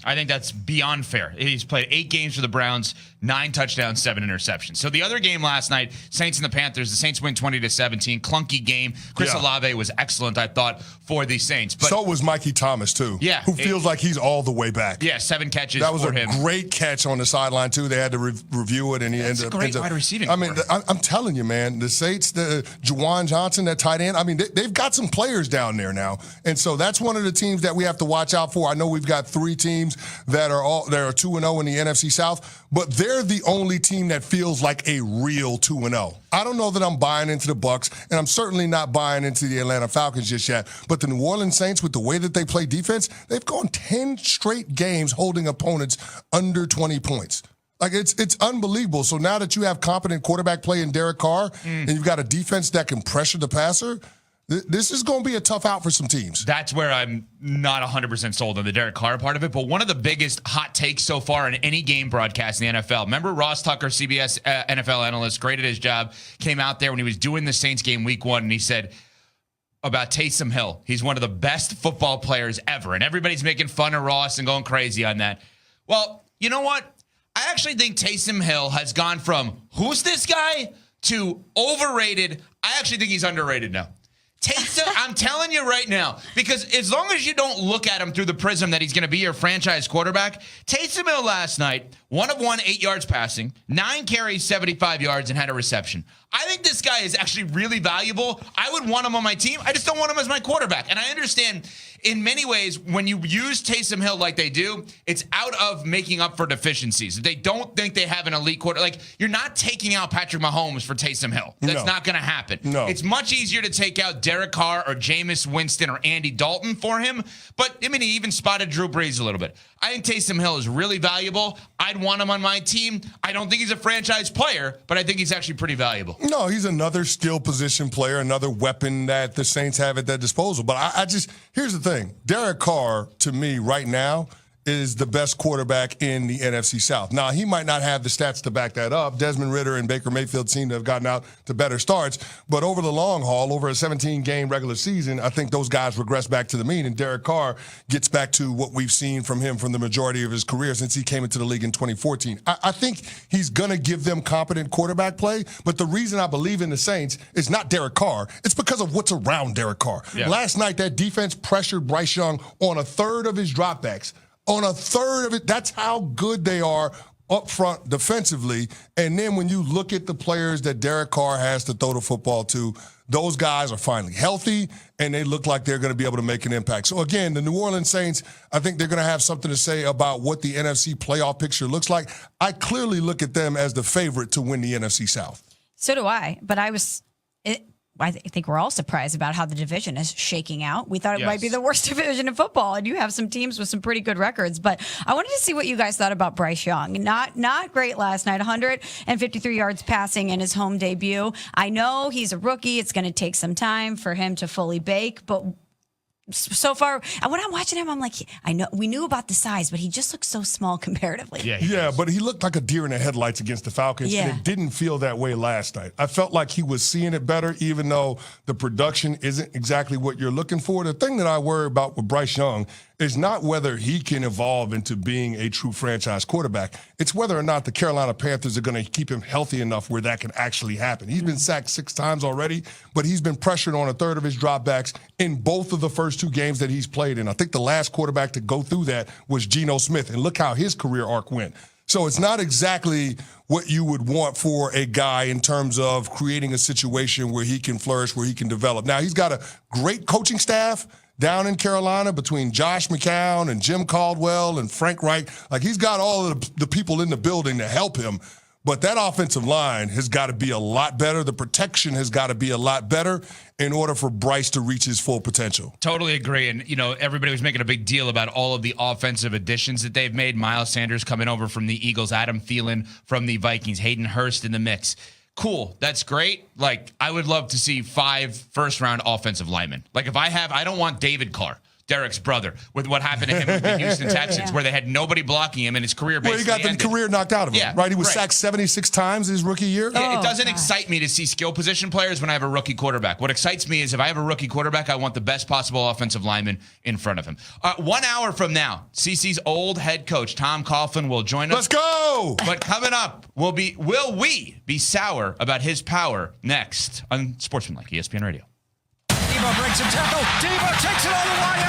I think that's beyond fair. He's played 8 games for the Browns, 9 touchdowns, 7 interceptions. So the other game last night, Saints and the Panthers, the Saints win 20-17. Clunky game. Chris Olave was excellent, I thought, for the Saints. But so was Mikey Thomas, too. Yeah. Who feels like he's all the way back. Yeah, 7 catches for him. That was a great catch on the sideline, too. They had to review it, and he ended up. That's a great wide receiving I mean, I'm telling you, man, the Saints, the Juwan Johnson, that tight end, I mean, they've got some players down there now. And so that's one of the teams that we have to watch out for. I know we've got 3 teams that are 2-0 in the NFC South, but they're the only team that feels like a real 2-0. I don't know that I'm buying into the Bucs, and I'm certainly not buying into the Atlanta Falcons just yet. But the New Orleans Saints, with the way that they play defense, they've gone 10 straight games holding opponents under 20 points. Like, it's unbelievable. So now that you have competent quarterback play in Derek Carr, and you've got a defense that can pressure the passer, this is going to be a tough out for some teams. That's where I'm not 100% sold on the Derek Carr part of it. But one of the biggest hot takes so far in any game broadcast in the NFL. Remember Ross Tucker, CBS NFL analyst, great at his job, came out there when he was doing the Saints game week 1, and he said about Taysom Hill, he's one of the best football players ever. And everybody's making fun of Ross and going crazy on that. Well, you know what? I actually think Taysom Hill has gone from who's this guy to overrated. I actually think he's underrated now. Taysom, I'm telling you right now, because as long as you don't look at him through the prism that he's going to be your franchise quarterback, Taysom Hill last night, 1 of 1, 8 yards passing, 9 carries, 75 yards, and had a reception. I think this guy is actually really valuable. I would want him on my team. I just don't want him as my quarterback. And I understand in many ways when you use Taysom Hill like they do, it's out of making up for deficiencies. They don't think they have an elite quarter. Like, you're not taking out Patrick Mahomes for Taysom Hill. That's not going to happen. No. It's much easier to take out Derek Carr or Jameis Winston or Andy Dalton for him. But, I mean, he even spotted Drew Brees a little bit. I think Taysom Hill is really valuable. I'd want him on my team. I don't think he's a franchise player, but I think he's actually pretty valuable. No, he's another skill position player, another weapon that the Saints have at their disposal. But I just, here's the thing. Derek Carr, to me, right now, is the best quarterback in the NFC South. Now, he might not have the stats to back that up. Desmond Ridder and Baker Mayfield seem to have gotten out to better starts. But over the long haul, over a 17-game regular season, I think those guys regress back to the mean, and Derek Carr gets back to what we've seen from him from the majority of his career since he came into the league in 2014. I think he's going to give them competent quarterback play, but the reason I believe in the Saints is not Derek Carr. It's because of what's around Derek Carr. Yeah. Last night, that defense pressured Bryce Young on a third of his dropbacks. On a third of it, that's how good they are up front defensively. And then when you look at the players that Derek Carr has to throw the football to, those guys are finally healthy, and they look like they're going to be able to make an impact. So, again, the New Orleans Saints, I think they're going to have something to say about what the NFC playoff picture looks like. I clearly look at them as the favorite to win the NFC South. So do I, but I think we're all surprised about how the division is shaking out. We thought it might be the worst division in football, and you have some teams with some pretty good records. But I wanted to see what you guys thought about Bryce Young. Not great last night, 153 yards passing in his home debut. I know he's a rookie. It's going to take some time for him to fully bake, but so far, when I'm watching him, I'm like, I know we knew about the size, but he just looks so small comparatively. Yeah, but he looked like a deer in the headlights against the Falcons, and it didn't feel that way last night. I felt like he was seeing it better, even though the production isn't exactly what you're looking for. The thing that I worry about with Bryce Young is not whether he can evolve into being a true franchise quarterback. It's whether or not the Carolina Panthers are going to keep him healthy enough where that can actually happen. He's been sacked 6 times already, but he's been pressured on a third of his dropbacks in both of the first 2 games that he's played in. I think the last quarterback to go through that was Geno Smith, and look how his career arc went. So it's not exactly what you would want for a guy in terms of creating a situation where he can flourish, where he can develop. Now, he's got a great coaching staff down in Carolina between Josh McCown and Jim Caldwell and Frank Reich. Like, he's got all of the people in the building to help him. But that offensive line has got to be a lot better. The protection has got to be a lot better in order for Bryce to reach his full potential. Totally agree. And, everybody was making a big deal about all of the offensive additions that they've made. Miles Sanders coming over from the Eagles, Adam Thielen from the Vikings, Hayden Hurst in the mix. Cool. That's great. Like, I would love to see 5 first-round offensive linemen. Like, I don't want David Carr. Derek's brother, with what happened to him with the Houston Texans, where they had nobody blocking him and his career basically Well, he got the career knocked out of him, right? He was sacked 76 times his rookie year. Yeah, it doesn't excite me to see skill position players when I have a rookie quarterback. What excites me is if I have a rookie quarterback, I want the best possible offensive lineman in front of him. 1 hour from now, CC's old head coach, Tom Coughlin, will join us. Let's go! But coming up, will we be sour about his power next on Sportsmanlike, ESPN Radio. Devo breaks a tackle. Devo takes it all the way out.